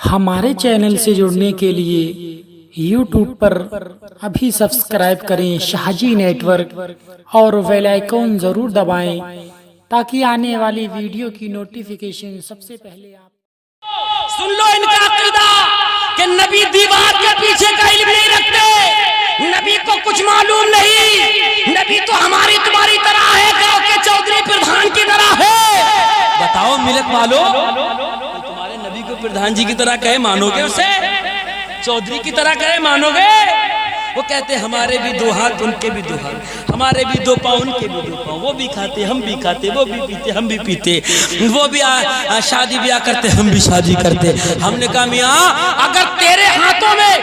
ہمارے چینل سے جڑنے کے لیے یوٹیوب پر ابھی سبسکرائب کریں شاہجی نیٹ ورک اور بیل آئیکن ضرور دبائیں تاکہ آنے والی ویڈیو کی نوٹیفیکیشن سب سے پہلے آپ سن لو ان کا عقیدہ کہ نبی دیوار کے پیچھے کا علم نہیں رکھتے، نبی کو کچھ معلوم نہیں، نبی تو ہماری تمہاری طرح ہے، گاؤں کے چودھری پردھان کی طرح ہے۔ بتاؤ ملت والو، تمہارے نبی کو پردھان جی کی طرح کہے مانو گے اسے؟ چودھری کی طرح کہے مانو گے؟ وہ کہتے ہمارے بھی دو ہاتھ ان کے بھی دو ہاتھ، ہمارے بھی دو پاؤں ان کے بھی دو پاؤں، وہ بھی کھاتے ہم بھی کھاتے، وہ بھی پیتے ہم بھی پیتے، وہ بھی شادی بیاہ کرتے ہم بھی شادی کرتے۔ ہم نے کہا میاں اگر تیرے ہاتھوں میں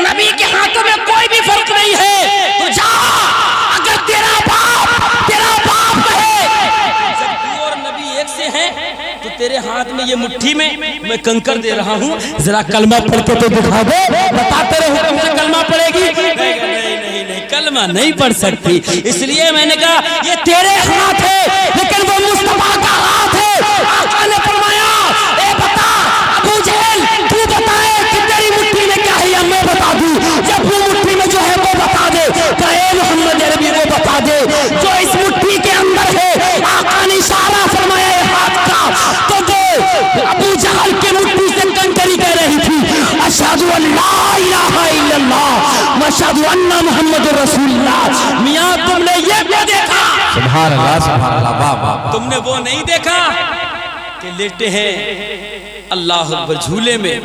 نبی کے ہاتھوں میں کوئی بھی فرق نہیں ہے تو جا، اگر تیرا باپ کہے جب تو اور نبی ایک سے ہیں تو تیرے ہاتھ میں یہ مٹھی میں کنکر دے رہا ہوں، ذرا کلمہ پڑھ کے تو دکھا دے، بتا تیرے حکم سے کلمہ پڑھے گی؟ نہیں کلمہ نہیں پڑھ سکتی، اس لیے میں نے کہا یہ تیرے ہاتھ ہے لیکن وہ مصطفیٰ کا ہاتھ ہے۔ آقا نے فرمایا اے بتا ابو جہل تو بتائے کہ تیری مٹھی میں کیا ہے یا میں بتا دوں؟ جب وہ مٹھی میں جو ہے وہ بتا دے، کہ اے محمد عربی وہ بتا دے جو اس مٹھی کے اندر ہے۔ آقا نے اشارہ فرمایا ہے ہاتھ کا، تو جو ابو جہل کے مٹھی سے کنکری کہہ رہی تھی اشہد ان لا الہ الا اللہ واشہد ان محمد رسول اللہ۔ میاں تم نے یہ کیا دیکھا؟ سبحان اللہ سبحان اللہ، واہ واہ۔ تم نے وہ نہیں دیکھا کہ لیٹے ہیں اللہ اکبر جھولے میں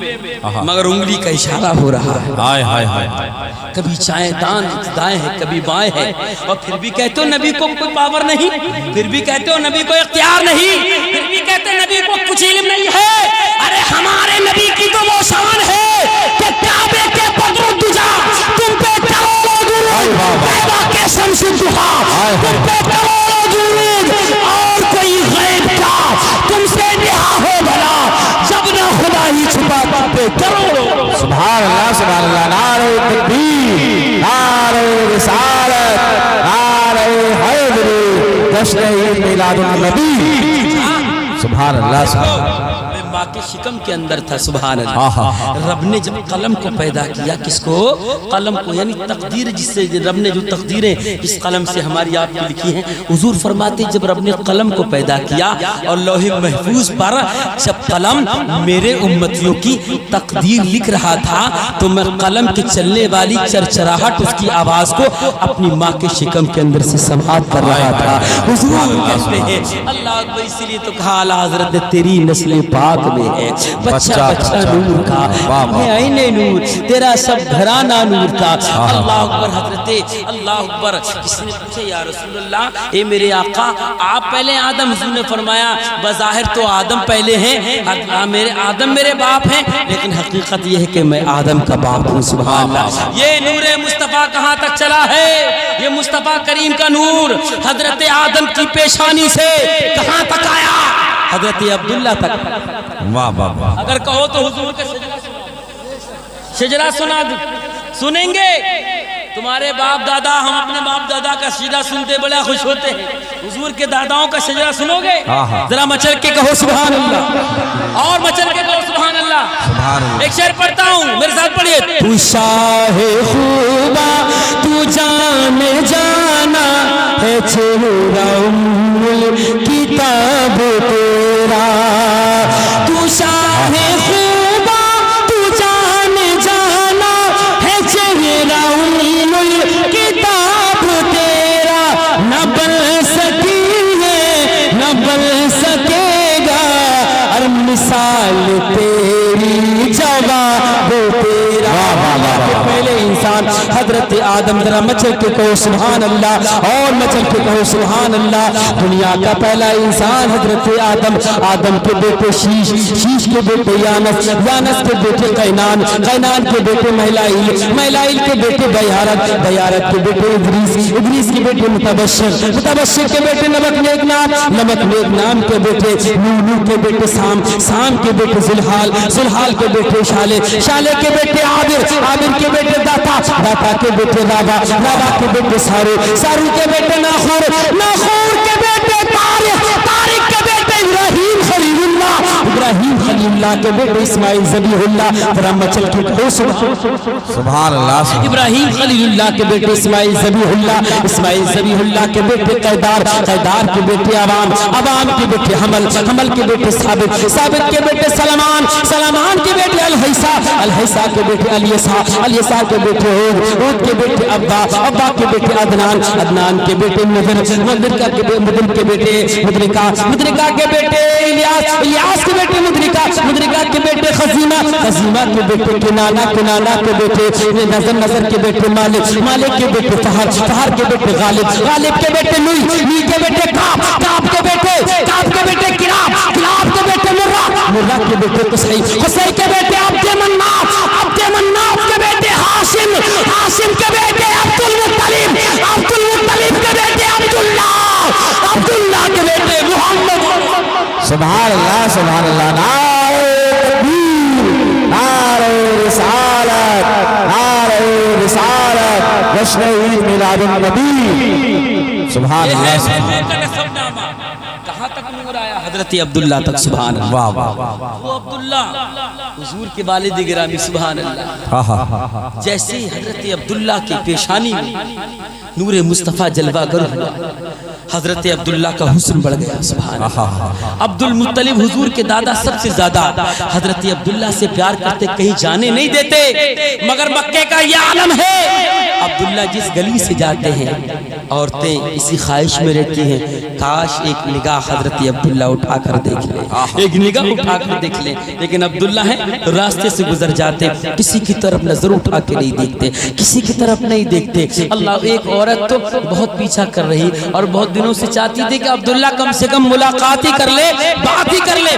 مگر انگلی کا اشارہ ہو رہا ہے، ہائے ہائے ہائے، کبھی چائیں دائیں ہے کبھی بائیں ہے، اور پھر بھی کہتے ہو نبی کو کوئی پاور نہیں، پھر بھی کہتے ہو نبی کو اختیار نہیں، پھر بھی کہتے ہو نبی کو کچھ علم نہیں ہے۔ ارے ہمارے نبی کی تو وہ شان ہے کہ کعبے کے بدر الدجا تم پہ کروڑوں درود، پیدا کے شمس الضحیٰ تم پہ کروڑوں درود، اور کوئی غیب کا تم سے رہا ہو بھلا جب نہ خدا ہی چھپا پاتے کروڑوں۔ سبحان اللہ سبحان اللہ، نعرہ تکبیر، نعرہ رسالت، نعرہ حیدری، جشن میلاد النبی، سبحان اللہ سبحان اللہ۔ میں ماں کے شکم کے اندر تھا، سبحان اللہ۔ رب نے جب قلم کو پیدا کیا، کس کو؟ قلم کو، یعنی تقدیر، جس سے رب نے جو تقدیریں اس قلم سے ہماری آپ کی لکھی ہیں، حضور فرماتے جب رب نے قلم کو پیدا کیا اور لوح محفوظ پر جب قلم میرے امتیوں کی تقدیر لکھ رہا تھا تو میں قلم کے چلنے والی چرچراہٹ اس کی آواز کو اپنی ماں کے شکم کے اندر سے سماعت کر رہا تھا۔ حضور کہتے ہیں اللہ اکبر، اسی لیے تو کہا اعلیٰ حضرت تیری نسل پاک میں ہے بچہ بچہ نور کا، ہے عین نور تیرا سب گھرانہ نور کا۔ اللہ اکبر، حضرت اللہ اکبر۔ کسی نے پوچھا یا رسول اللہ اے میرے آقا آپ پہلے آدم، حضور نے فرمایا بظاہر تو آدم پہلے ہیں، میرے آدم میرے باپ ہیں، لیکن حقیقت یہ ہے کہ میں آدم کا باپ ہوں۔ سبحان اللہ۔ یہ نور مصطفیٰ کہاں تک چلا ہے؟ یہ مصطفیٰ کریم کا نور حضرت آدم کی پیشانی سے کہاں تک آیا؟ حضرت عبداللہ تک۔ واہ واہ واہ۔ اگر کہو تو حضور کا شجرہ سنا سنیں گے؟ تمہارے باپ دادا، ہم اپنے باپ دادا کا شجرہ سنتے بڑا خوش ہوتے ہیں، حضور کے داداؤں کا شجرہ سنو گے؟ ذرا مچل کے کہو سبحان اللہ، اور مچل کے کہو سبحان اللہ۔ ایک شعر پڑھتا ہوں، میرے ساتھ پڑھیے۔ تو شاہ خوبا تو جان جانا ہے چہرہ کتاب تیرا، تو شاہ خوبا تو جان جانا ہے چہرہ کتاب تیرا، نہ بن سکی ہے نہ بن سکے گا اور مثال تیری جواب تیرا۔ پہلے انسان حضرت آدم، ذرا مچل کے کہو سبحان اللہ، اور مچل کے کہو سبحان اللہ۔ دنیا کا پہلا انسان حضرت آدم، آدم کے بیٹے شیش، شیش کے بیٹے یانس، یانس کے بیٹے قینان، قینان کے بیٹے مہلائیل، مہلائیل کے بیٹے بیارت، بیارت کے بیٹے ادریس، ادریس کے بیٹے متبشر، متبشر کے بیٹے نمک نیک نام، نمک نیک نام کے بیٹے نوح کے بیٹے سام، سام کے بیٹے زلحال، زلحال کے بیٹے شالے، شالے کے بیٹے عابر، عابر کے بیٹے داتا، داتا کے بیٹے رابا، رابا کے بیٹے سارو، سارو کے بیٹے ناخور، ناخور کے بیٹے طارق، طارق کے بیٹے ابراہیم خلیل اللہ، ابراہیم خلیل اللہ کے بیٹے اسماعیل ذبیح اللہ، ذرا مچل کے کہو سبحان اللہ ابراہیم خلیل اللہ کے بیٹے اسماعیل ذبیح اللہ، اسماعیل ذبیح اللہ کے بیٹے قیدار، قیدار کے بیٹے عوام، عوام کے بیٹے حمل، حمل کے بیٹے ثابت، ثابت کے بیٹے سلمان، سلمان کے بیٹے الحیسا، الحیسا کے بیٹے الیسا، الیسا کے بیٹے ہود، ہود کے بیٹے ابا، ابا کے بیٹے عدنان، عدنان کے بیٹے مدر، مدرکا کے بیٹے مدر کے بیٹے مدرکا، مدرکا کے بیٹے الیاس، الیاس کے بیٹے مدرکا، مدرکا کے بیٹے خزیمہ، خزیمہ کے بیٹے کنانا، کنانا کے بیٹے نظر، نظر کے بیٹے مالک، مالک کے بیٹے فہر، فہر کے بیٹے غالب، غالب کے بیٹے نوئی، نوئی کے بیٹے کعب، کعب کے بیٹے، کعب کے بیٹے کلاب، کلاب کے بیٹے مرہ، مرہ کے بیٹے قصی، قصی کے بیٹے عبد مناف، عبد مناف کے بیٹے ہاشم، ہاشم کے بیٹے عبد المطلب، عبد المطلب کے بیٹے عبداللہ، عبداللہ کے بیٹے محمد۔ سبحان اللہ سبحان اللہ، نعرہ تکبیر، نعرہ رسالت، نعرہ رسالت، جشن عید میلاد النبی، سبحان اللہ۔ کہاں تک نور آیا؟ حضرت عبداللہ تک، سبحان اللہ۔ واہ واہ واہ، وہ عبداللہ حضور کے والد گرامی، سبحان اللہ، جیسے ہی حضرت عبداللہ کی پیشانی میں نور مصطفیٰ جلوہ گر ہوا، حضرت عبداللہ کا حسن بڑھ گیا، سبحان اللہ۔ عبد المطلب حضور کے دادا سب سے زیادہ حضرت عبداللہ سے پیار کرتے، کہیں جانے نہیں دیتے، مگر مکے کا یہ عالم ہے، عبداللہ جس گلی سے جاتے ہیں عورتیں اسی خواہش میں رہتی ہیں، کاش ایک نگاہ حضرت عبداللہ اٹھا کر دیکھ لیں، ایک نگاہ اٹھا کر دیکھ لیں، لیکن عبداللہ ہیں راستے سے گزر جاتے، کسی کی طرف نظر اٹھا کے نہیں دیکھتے، کسی کی طرف نہیں دیکھتے۔ اللہ، ایک عورت تو بہت پیچھا کر رہی اور بہت دنوں سے چاہتی تھی کہ عبداللہ کم سے کم ملاقات ہی کر لے، بات ہی کر لے۔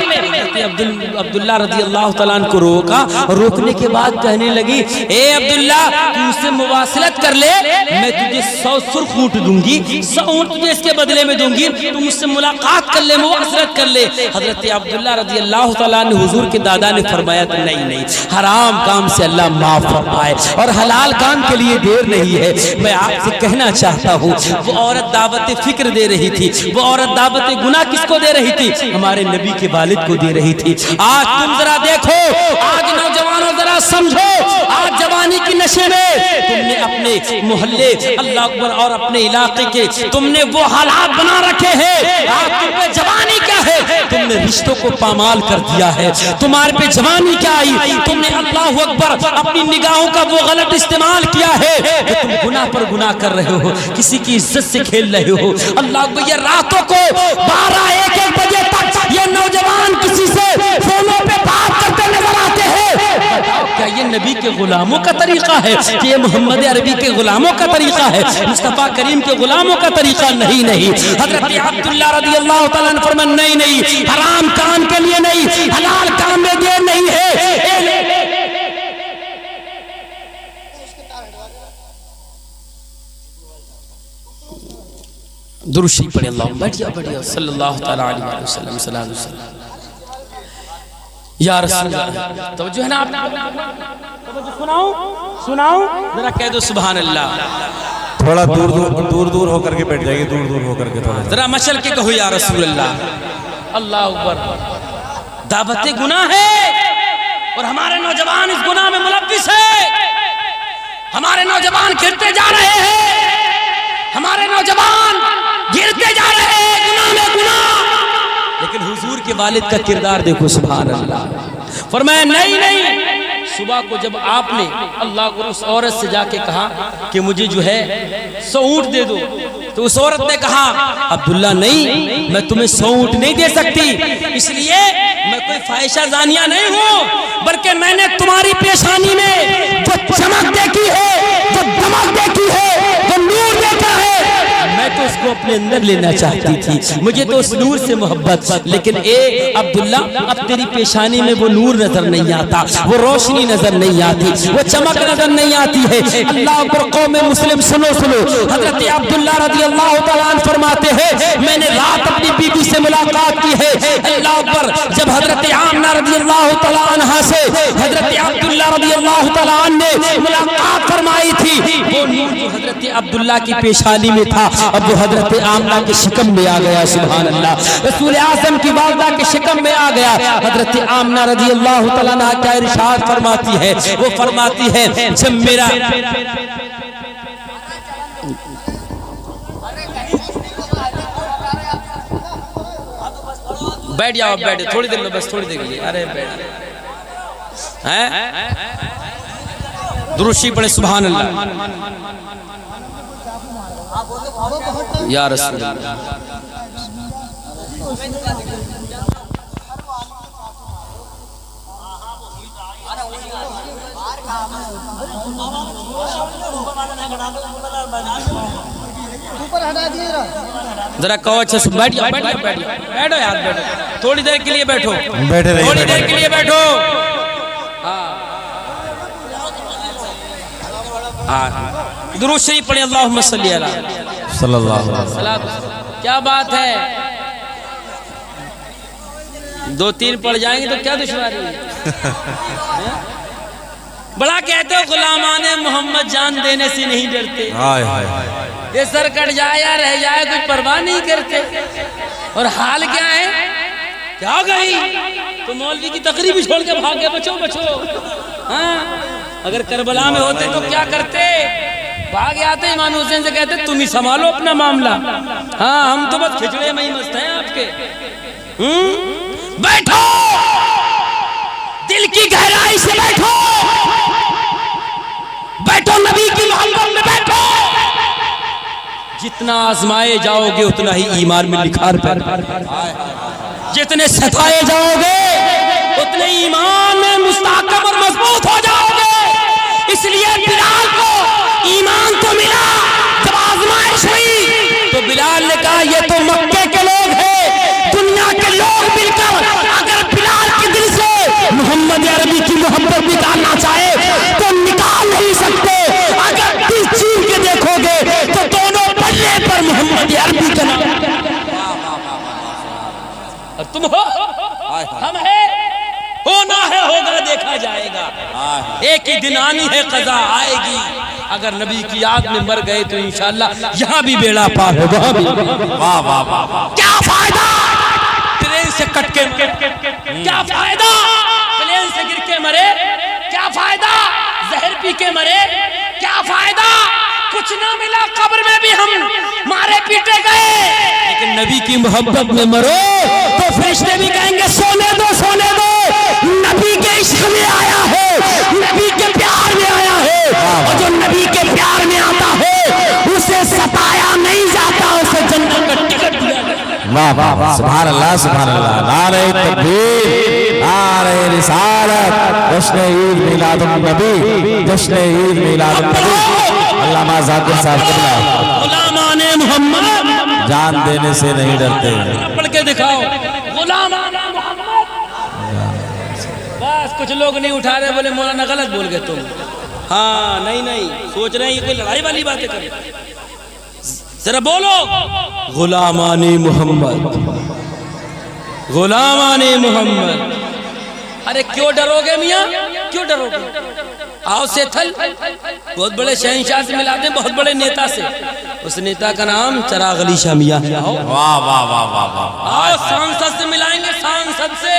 عبداللہ رضی اللہ تعالیٰ عنہ کو روکا، روکنے کے بعد کہنے لگی، اے عبداللہ تو مجھ سے مواصلت کر لے، میں تجھے 100 سرخ اونٹ دوں گی، 100 اونٹ تجھے اس کے بدلے میں دوں گی، تو مجھ سے ملاقات کر لے، مواصلت کر لے۔ حضرت عبداللہ رضی اللہ تعالیٰ عنہ حضور کے دادا نے فرمایا کہ نہیں نہیں، حرام کام سے اللہ معاف فرمائے اور حلال کام کے لیے دیر نہیں ہے۔ میں آپ سے کہنا چاہتا ہوں، وہ عورت دعوت فکر دے رہی تھی، وہ عورت دعوت گناہ کس کو دے رہی تھی؟ ہمارے نبی کے والد کو دے رہی تھی۔ آج تم ذرا دیکھو، آج نوجوانوں ذرا سمجھو، آج جوانی کی نشے میں تم نے اپنے محلے، اللہ اکبر، اور اپنے علاقے کے تم نے وہ حالات بنا رکھے ہیں۔ آج تم پہ جوانی کیا ہے؟ تم نے رشتوں کو پامال کر دیا ہے۔ تمہارے پہ جوانی کیا آئی؟ تم نے اللہ اکبر اپنی نگاہوں کا وہ غلط استعمال کیا ہے کہ تم گناہ پر گناہ کر رہے ہو، کسی کی عزت سے کھیل رہے ہو۔ اللہ اکبر، یہ راتوں کو 12-1 بجے تک یہ نوجوان کسی سے فونوں پہ بات کرتے نظر آتے ہیں۔ کیا یہ نبی کے غلاموں کا طریقہ ہے؟ کہ یہ محمد عربی کے غلاموں کا طریقہ ہے؟ مصطفیٰ کریم کے غلاموں کا طریقہ نہیں نہیں۔ حضرت عبداللہ رضی اللہ تعالیٰ عنہ فرمایا نہیں نہیں، حرام کام کے لیے نہیں، حلال کام میں دیر نہیں ہے۔ درود شریف پڑھیں، اللہ بڑھیا بڑھیا، صلی اللہ تعالیٰ علیہ وسلم، صلی اللہ علیہ وسلم۔ یا رسول اللہ، توجہ ہے نا آپ نے؟ توجہ سناؤں سناؤں ذرا کہہ دو سبحان اللہ۔ تھوڑا دور دور ہو کر کے بیٹھ جائیے، دور دور ہو کر کے تھوڑا ذرا مشل کے کہو یا رسول اللہ۔ اللہ اکبر، دعوت گناہ ہے اور ہمارے نوجوان اس گناہ میں ملوث ہے، ہمارے نوجوان گرتے جا رہے ہیں، ہمارے نوجوان گرتے جا رہے ہیں گناہ میں گناہ۔ لیکن حضور کے والد کا کردار دیکھو، سبحان اللہ، فرمایا نہیں نہیں۔ صبح کو جب آپ نے اللہ کو اس عورت سے جا کے کہا کہ مجھے جو ہے 100 اونٹ دے دو، تو اس عورت نے کہا عبداللہ نہیں، میں تمہیں 100 اونٹ نہیں دے سکتی، اس لیے میں کوئی فاحشہ زانیہ نہیں ہوں، بلکہ میں نے تمہاری پیشانی میں جو چمک دیکھی ہے، جو دمک دیکھی ہے، جو نور دیکھا ہے، میں تو اس کو اپنے اندر لینا چاہتی تھی، مجھے تو اس نور سے محبت۔ لیکن اے عبداللہ، اب تیری پیشانی میں وہ نور نظر نہیں آتا، وہ روشنی نظر نہیں آتی، وہ چمک نظر نہیں آتی ہے۔ اللہ اکبر، قوم مسلم سنو سنو، حضرت عبداللہ رضی اللہ تعالیٰ عنہ فرماتے ہیں میں نے رات اپنی بی بی سے ملاقات کی ہے۔ اللہ اکبر، جب حضرت آمنہ رضی اللہ تعالیٰ عنہ سے حضرت عبداللہ رضی اللہ تعالیٰ عنہ نے ملاقات فرمائی تھی، وہ نور جو حضرت عبداللہ کی پیشانی میں تھا اب وہ حضرت آمنہ کے شکم میں آ گیا. سبحان اللہ. رسول اعظم کی والدہ کے شکم میں آ گیا. حضرت آمنہ رضی اللہ تعالیٰ عنہ کیا ارشاد فرماتی ہے؟ وہ فرماتی ہے جب میرا بیٹھ جاؤ بیٹھ تھوڑی دیر میں بس تھوڑی دیر کے لیے. ارے بیٹھ درشی پڑھے سبحان اللہ یا رسول اللہ. ذرا کہو اچھا بیٹھ جاؤ بیٹھ جاؤ بیٹھو یار بیٹھو تھوڑی دیر کے لیے بیٹھو تھوڑی دیر کے لیے بیٹھو. درود شریف پڑھیں اللہم صلی علی صلی اللہ علیہ وسلم. کیا بات ہے 2-3 پڑھ جائیں گے تو کیا دشواری ہے؟ بڑا کہتے ہو غلامان محمد جان دینے سے نہیں ڈرتے. ہائے ہائے ہائے. یہ سر کٹ جائے یا رہ جائے کچھ پرواہ نہیں کرتے. اور حال کیا ہے؟ کیا گئی تو مولوی کی تقریب چھوڑ کے بھاگے بچو بچو. ہاں اگر کربلا میں ہوتے تو کیا کرتے؟ بھاگ آتے امام حسین سے کہتے تم ہی سنبھالو اپنا معاملہ. ہاں ہم تو بس کھچڑے میں ہی مست ہیں آپ کے. بیٹھو دل کی گہرائی سے بیٹھو بیٹھو نبی کی محبت میں بیٹھو. جتنا آزمائے جاؤ گے اتنا ہی ایمان میں نکھار پیدا. جتنے ستائے جاؤ گے اتنے ایمان میں مستحکم اور مضبوط ہو جاؤ گے. اس لیے بلال کو ایمان تو ملا جب آزمائش ہوئی تو بلال نے کہا یہ تو مکے کے لوگ ہیں. دنیا کے لوگ مل کر اگر بلال کے دل سے محمد عربی کی محبت نکالنا چاہے تو نکال نہیں سکتے. اگر دل چیر کے دیکھو گے تو دونوں پلے پر محمد عربی کا نام. اور تم ہو ہم ہیں ہونا ہے ہوگا دیکھا جائے گا. ایک ہی دن آنی ہے قضا آئے گی. اگر نبی کی یاد میں مر گئے تو انشاءاللہ یہاں بھی بیڑا پار ہے وہاں بھی. واہ واہ واہ. کیا فائدہ ٹرین سے کٹ کے کیا فائدہ پلین سے گر کے مرے کیا فائدہ زہر پی کے مرے کیا فائدہ کچھ نہ ملا. قبر میں بھی ہم مارے پیٹے گئے لیکن نبی کی محبت میں مرو تو فرشتے بھی کہیں گے سونے دو سونے دو. نبی کے عشق میں آیا ہے نبی کے پیار میں آیا ہے. اور جو نبی کے پیار میں آتا ہے اسے ستایا نہیں جاتا اسے جنت کا ٹکٹ دیا جاتا. واہ واہ واہ. سبحان اللہ سبحان اللہ. نعرہ تکبیر نعرہ رسالت. جشن عید میلاد النبی جشن عید میلاد النبی. علامہ ذاکر صاحب قبلہ غلامان محمد جان دینے سے نہیں ڈرتے. پڑھ کے دکھاؤ غلامان محمد. بس کچھ لوگ نہیں اٹھا رہے بولے مولانا غلط بول گئے تم. ہاں نہیں سوچ رہے ہیں یہ کوئی لڑائی والی باتیں کریں. ذرا بولو غلامان محمد غلامان محمد. ارے کیوں ڈرو گے میاں کیوں ڈرو گے؟ آؤ سیتھل بہت بڑے شہنشاہ سے ملاتے ہیں بہت بڑے نیتا سے. اس نیتا کا نام چراغ علی شاہ میاں. واہ واہ واہ واہ واہ. آؤ سانسد سے ملائیں گے سانسد سے.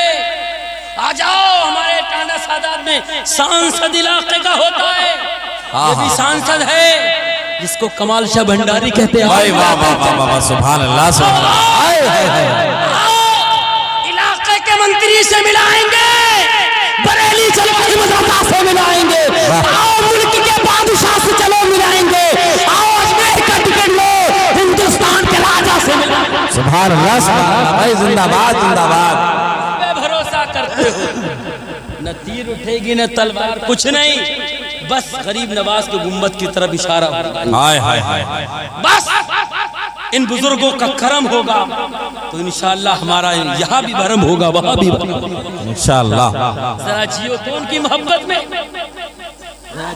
آ جاؤ ہمارے ٹانڈا سادات میں سانسد علاقے کا ہوتا ہے. یہ بھی سانسد ہے جس کو کمال شاہ بھنڈاری کہتے ہیں. واہ واہ واہ واہ. سبحان اللہ سبحان اللہ. علاقے کے منتری سے ملائیں گے بریلی چلو مزاقہ سے ملائیں گے. آؤ ملک کے بادشاہ سے چلو ملائیں گے. آؤ اجمیر کا ٹکٹ لو ہندوستان کے راجہ سے ملائیں گے. سبحان اللہ سبحان اللہ. زندہ باد زندہ باد. بے بھروسہ کرتے ہو نہ تیر اٹھے گی نہ تلوار کچھ نہیں. بس غریب نواز کے گنبد کی طرف اشارہ ہوگا. ہائے ہائے ہائے. بس ان بزرگوں کا کرم ہوگا تو انشاءاللہ ہمارا یہاں بھی بھرم ہوگا وہاں بھی بھرم ہوگا انشاءاللہ. ذرا جیو تو ان کی محبت میں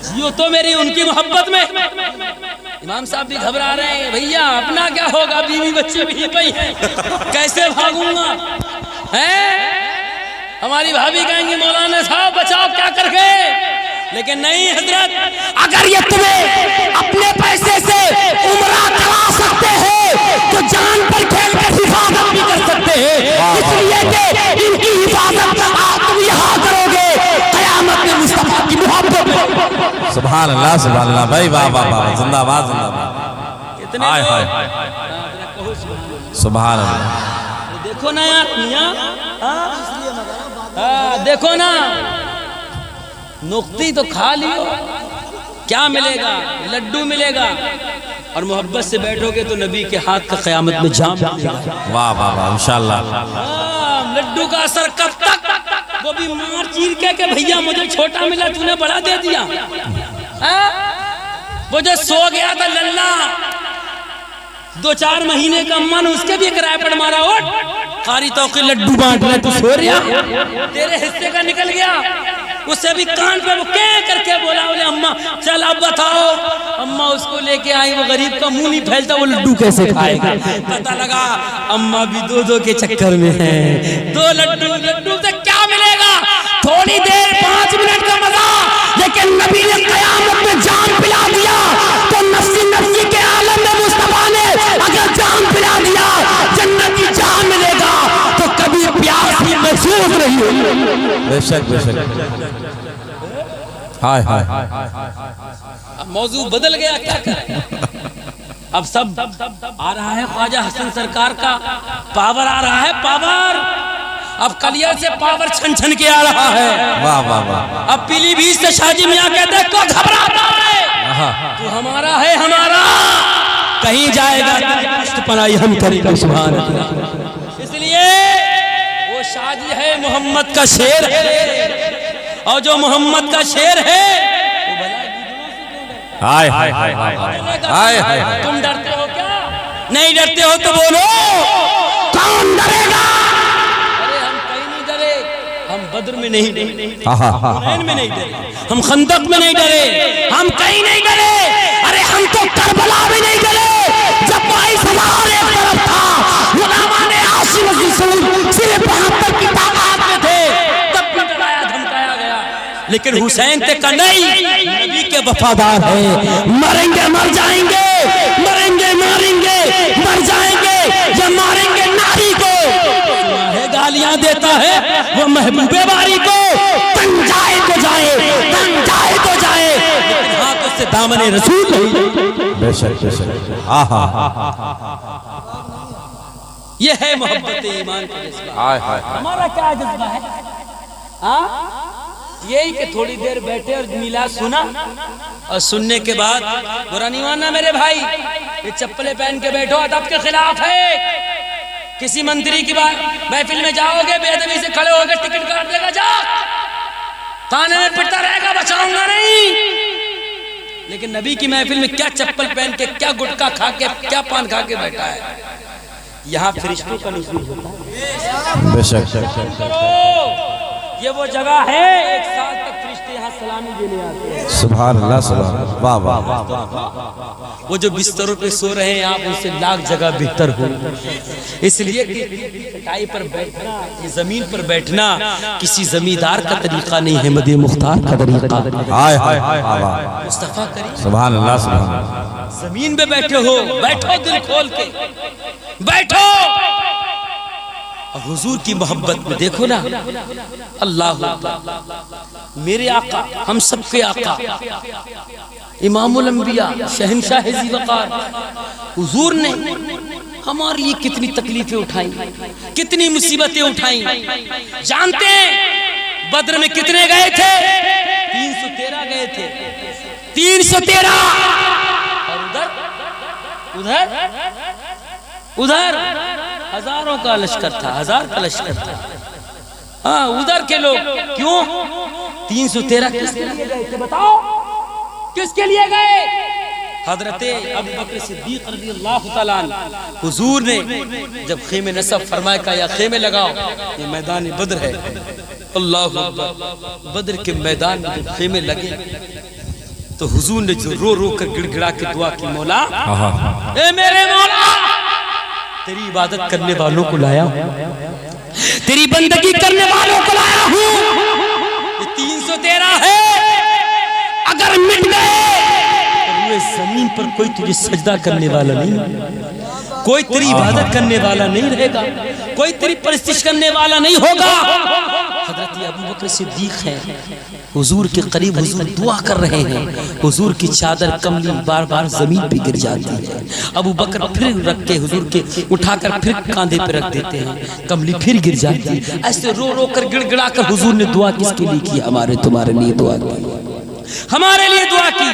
جیو تو میری ان کی محبت میں. امام صاحب بھی گھبرا رہے ہیں بھیا اپنا کیا ہوگا بیوی بچے بھی پئی ہیں کیسے بھاگوں گا. ہماری بھابھی کہیں گے مولانا صاحب بچاؤ کیا کر گئے. لیکن نہیں حضرت اگر یہ تمہیں اپنے پیسے سے عمرہ کرا سکتے ہیں جان پر کھیل کر حفاظت بھی کر سکتے ہیں، اس لیے کہ ان کی حفاظت آپ تم یہاں کرو گے قیامت میں مصطفیٰ کی محبت میں۔ سبحان اللہ بھائی، واہ واہ واہ، زندہ باد زندہ باد، ہائے ہائے سبحان اللہ۔ دیکھو نا یار میاں، دیکھو نا نقطی تو کھا لیو، کیا ملے گا؟ لڈو ملے گا، اور محبت سے بیٹھو گے تو نبی کے ہاتھ کا قیامت میں جام ملے گا۔ واہ واہ واہ، انشاءاللہ۔ لڈو کا اثر کب تک؟ وہ بھی مار چیر کے کہ بھیا مجھے چھوٹا ملا تو نے بڑا دے دیا، وہ جو سو گیا تھا للہ 2-4 مہینے کا من، اس کے بھی کرائے پر مارا، اٹھ قاری توقی لڈو بانٹ رہا، تو سو رہا، تیرے حصے کا نکل گیا۔ اس سے بھی کان پہ وہ کہہ کر کے بولا، بولے اماں چل اب بتاؤ، اماں اس کو لے کے آئی، وہ غریب کا منہ نہیں پھیلتا، وہ لڈو کیسے کھائے گا؟ پتہ لگا اماں بھی 2 کے چکر میں ہیں، 2 لڈو سے کیا ملے گا؟ تھوڑی دیر 5 منٹ کا مزہ، لیکن نبی نے قیامت میں جان پلا دیا، تو نفسی کے عالم میں مصطفیٰ نے اگر جان پلا دیا، جنت کی جان ملے گا تو کبھی پیاس بھی محسوس نہیں ہوگی۔ بے شک بے شک، ہائے ہائے، اب موضوع بدل گیا، کیا کریں؟ اب سب آ رہا ہے خواجہ حسن سرکار کا پاور، آ رہا ہے پاور، اب کلیہ سے پاور چھن چھن کے آ رہا ہے۔ واہ واہ واہ، اب پیلی بھیت سے شاہ جی میاں کہتے ہیں کو گھبراتا ہے، تو ہمارا ہے ہمارا، کہیں جائے گا پشت پناہی ہم کریں گے، سبحان اللہ۔ اس لیے وہ شاہ جی ہے محمد کا شیر ہے، اور جو محمد کا شیر ہے ہائے ہائے ہائے ہائے ہائے، تم ڈرتے ہو کیا؟ نہیں ڈرتے ہو تو بولو، کون ڈرے گا؟ ارے ہم کہیں نہیں ڈرے، ہم بدر میں نہیں ڈرے، حنین میں نہیں ڈرے، ہم خندق میں نہیں ڈرے، ہم کہیں نہیں ڈرے، ارے ہم تو کربلا بھی نہیں ڈرے، جب 22,000 ایک طرف تھا، غلامان عاصم الرسول صرف 72 کی طاقت میں تھے، تب بھی ڈرایا دھمکایا گیا، لیکن حسین تے کا نہیں، نبی کے وفادار ہیں، مریں گے مر جائیں گے، مریں گے ماریں گے، مر جائیں گے یا ماریں گے ناری کو، گالیاں دیتا ہے وہ محبوب باری کو، تن جائے تو جائے، تن جائے تو جائے، لیکن ہاتھوں سے دامن رسول نہیں۔ بے شک بے شک، آہا، یہ ہے محبت ایمان کا جذبہ۔ ہمارا کیا جذبہ ہے؟ یہی کہ تھوڑی دیر بیٹھے اور میلاد سنا، اور سننے کے بعد برا نہیں ماننا میرے بھائی، یہ چپلے پہن کے بیٹھو ادب کے خلاف ہے، کسی منتری کی بات محفل میں جاؤ گے بے ادبی سے کھڑے ہو گے ٹکٹ کاٹ دے گا، جا تانے میں پڑتا رہے گا، بچاؤں گا نہیں۔ لیکن نبی کی محفل میں کیا چپل پہن کے، کیا گٹکا کھا کے، کیا پان کھا کے بیٹھا ہے، یہاں فرشتوں کا نزول ہوتا ہے۔ بے شک، یہ وہ جگہ ہے 1 سال تک فرشتے یہاں سلامی دینے آتے ہیں، سبحان اللہ سبحان اللہ، واہ واہ، وہ جو بستروں پہ سو رہے ہیں آپ ان سے لاکھ جگہ بہتر ہو، اس لیے کہ چٹائی پر بیٹھنا، یہ زمین پر بیٹھنا کسی زمیندار کا طریقہ نہیں ہے، مدی مختار کا طریقہ، ہائے ہائے ہائے، مصطفیٰ کریم سبحان اللہ سبحان اللہ، زمین پہ بیٹھے ہو، بیٹھو دل کھول کے بیٹھو، حضور کی محبت میں دیکھو نا، اللہ میرے آقا، ہم سب کے آقا، امام الانبیاء، شہنشاہ ذی وقار، حضور نے ہمارے لیے کتنی تکلیفیں اٹھائیں، کتنی مصیبتیں اٹھائیں، جانتے ہیں بدر میں کتنے گئے تھے؟ 313 گئے تھے، 313، اور ادھر ہزاروں کا لشکر تھا، 1000 کا لشکر تھا، ہاں ادھر کے لوگ کیوں 313 کس کے لیے گئے تھے؟ بتاؤ کس کے لیے گئے؟ حضرت ابوبکر صدیق رضی اللہ تعالیٰ عنہ، حضور نے جب خیمے نصب فرمایا کہ یا خیمے لگاؤ، یہ میدان بدر ہے، اللہ اکبر، بدر کے میدان میں جب خیمے لگے تو حضور نے جو رو رو کر گڑ گڑا کے دعا کی، مولا اے میرے مولا، تیری عبادت کرنے والوں کو لایا ہوں، تیری بندگی کرنے والوں کو لایا ہوں، یہ 313 ہے، اگر مٹ گئے تو زمین پر کوئی تجھے سجدہ کرنے والا نہیں، کوئی تیری عبادت کرنے والا نہیں رہے گا, کوئی تیری پرستش کرنے والا نہیں ہوگا. حضرت ابو بکر صدیق ہیں, حضور کے قریب حضور دعا کر رہے ہیں, حضور کی چادر کملی بار بار زمین پہ گر جاتی ہے. ابو بکر پھر رکھ کے حضور کے اٹھا کر پھر کاندھے پہ رکھ دیتے ہیں, کملی پھر گر جاتی ہے. ایسے رو رو کر گڑ گڑا کر حضور نے دعا کس کے لیے کی؟ ہمارے تمہارے لیے دعا کی, ہمارے لیے دعا کی.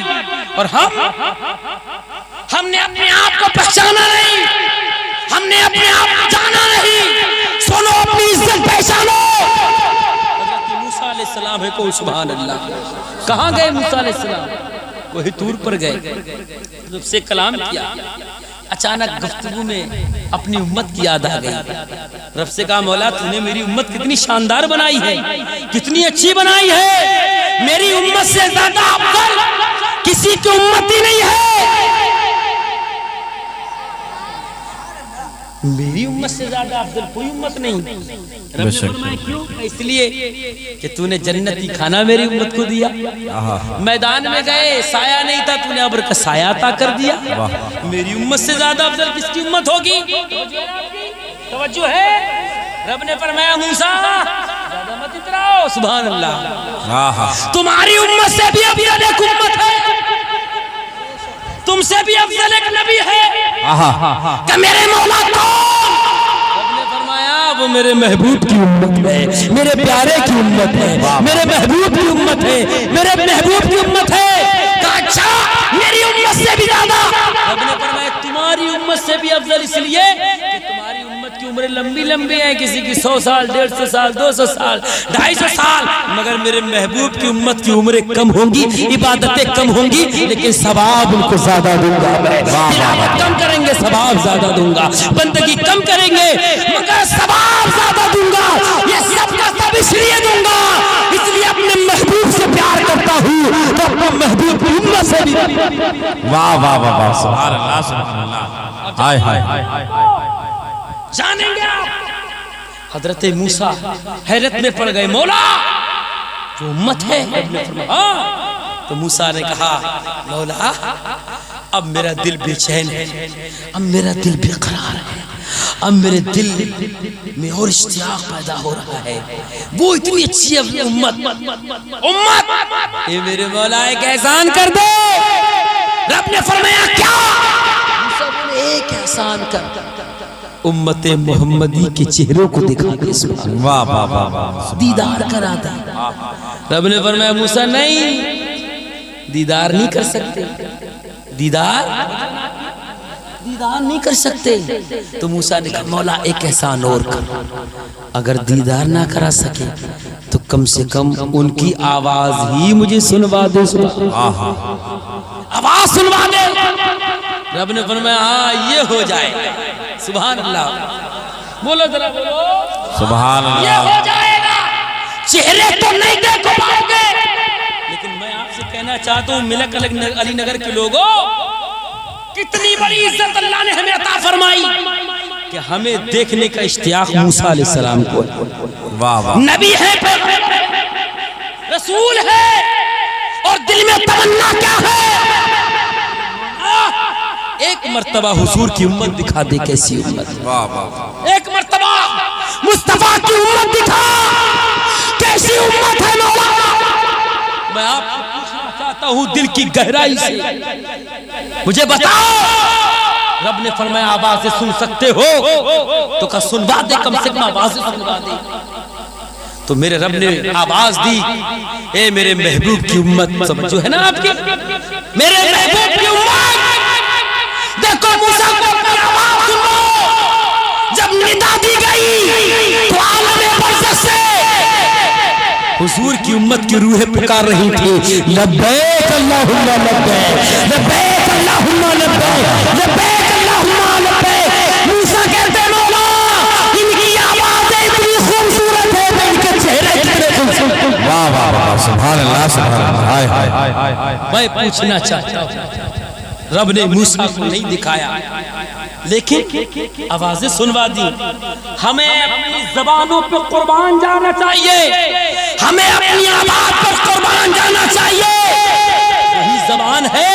اور ہم نے اپنے آپ کو پہچانا نہیں, ہم نے اپنے آپ کو جانا نہیں. سنو, اپنی عزت پہچانو. حضرت موسیٰ علیہ السلام ہے کوئی, سبحان اللہ. کہاں گئے موسیٰ علیہ السلام؟ کوئی طور پر گئے, جب سے کلام کیا, اچانک گفتگو میں اپنی امت کی یاد آ گئی. رب سے کہا مولا تو نے میری امت کتنی شاندار بنائی ہے, کتنی اچھی بنائی ہے. میری امت سے زیادہ افضل کسی کی امت ہی نہیں ہے. میری امت سے زیادہ افضل کوئی امت نہیں. رب نے فرمایا کیوں؟ اس لیے کہ تو نے جنتی کھانا میری امت کو دیا. میدان میں گئے, سایہ نہیں تھا, تو نے ابر کا سایہ عطا کر دیا. میری امت سے زیادہ افضل کس کی امت ہوگی؟ توجہ ہے. رب نے فرمایا موسیٰ زیادہ مت اتراؤ, سبحان اللہ. تمہاری امت سے بھی افضل ایک امت ہے, تم سے بھی افضل ایک نبی ہے. کہ میرے مولا کون؟ رب نے فرمایا وہ میرے محبوب کی امت ہے, میرے پیارے کی امت ہے, میرے محبوب کی امت ہے, میرے محبوب کی امت ہے. کہا اچھا میری امت سے بھی زیادہ. رب نے فرمایا تمہاری امت سے بھی افضل اس لیے کہ تمہاری امت کی عمریں لمبی لمبی ہیں, کسی کی 100 سال, 150 سال, 200 سال, 250 سال. مگر میرے محبوب کی امت کی عمریں کم ہوں گی, عبادتیں کم ہوں گی, لیکن ثواب ان کو زیادہ دوں گا. میں تلاوت کم کریں گے, ثواب زیادہ دوں گا. بندگی کم کریں گے, مگر ثواب زیادہ دوں گا. یہ سب کا سب اس لیے دوں گا, اس لیے اپنے محبوب سے پیار کرتا ہوں تو اپنے محبوب کی امت سے بھی. واہ واہ واہ واہ, سبحان اللہ سبحان اللہ. ہائے ہائے. جانیں گے آپ. حضرت موسیٰ حیرت میں پڑ گئے, مولا جو امت ہے. تو موسیٰ نے کہا مولا اب میرا دل بے چین ہے, اب میرا دل بے قرار ہے, اب میرے دل میں اور اشتیاق پیدا ہو رہا ہے. وہ اتنی اچھی امت, یہ میرے مولا ایک احسان کر دے. رب نے فرمایا کیا؟ موسیٰ نے ایک احسان کر, امت محمدی کے چہروں کو دکھا دے. واہ واہ واہ واہ, دیدار کرا دے. رب نے فرمایا موسیٰ نہیں, دیدار نہیں کر سکتے, دیدار نہیں کر سکتے. تو موسیٰ نے کہا مولا ایک احسان اور کر, اگر دیدار نہ کرا سکے تو کم سے کم ان کی آواز ہی مجھے سنوا دے. آواز سنوا دے. رب نے فرمایا ہاں یہ ہو جائے. سبحان اللہ, بولو ذرا بولو سبحان یہ اللہ. ہو جائے گا. چہرے تو نہیں دیکھ پاؤ گے, لیکن میں آپ سے کہنا چاہتا ہوں ملک علی نگر کے لوگوں, کتنی بڑی عزت اللہ نے ہمیں عطا فرمائی کہ ہمیں دیکھنے کا اشتیاق موسیٰ علیہ السلام کو. واہ واہ, نبی ہے, رسول ہے, اور دل میں تمنا کیا ہے؟ ایک مرتبہ حضور کی امت دکھا دے. کیسی امت؟ واہ واہ, ایک مرتبہ مصطفیٰ کی امت دکھا, کیسی امت ہے مولا؟ میں آپ سے پوچھنا چاہتا ہوں دل کی گہرائی سے, مجھے بتاؤ. رب نے فرمایا آوازیں سن سکتے ہو تو کہا سنوا دے, کم سے کم آوازیں سنوا دے. تو میرے رب نے آواز دی, اے میرے محبوب کی امت. سمجھو ہے نا آپ کی, میرے محبوب کی امت. دیکھو موسیٰ کو اپنی آواز سنو, جب ندا دی گئی تو عالم برزخ سے حضور کی امت کی روحیں پکار رہی تھی, لبیک اللہم لبیک, لبیک اللہم لبیک, لبیک اللہم لبیک. موسیٰ کہتے مولا ان کی آوازیں اتنی خوبصورت ہے, ان کے چہرے اتنے خوبصورت. واہ واہ واہ, سبحان اللہ سبحان اللہ. ہائے ہائے. میں پوچھنا چاہتا ہوں, رب نے موسیٰ کو نہیں دکھایا لیکن آوازیں سنوا دی. ہمیں اپنی زبانوں پہ قربان جانا چاہیے, ہمیں اپنی آواز پر قربان جانا چاہیے. وہی زبان ہے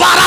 12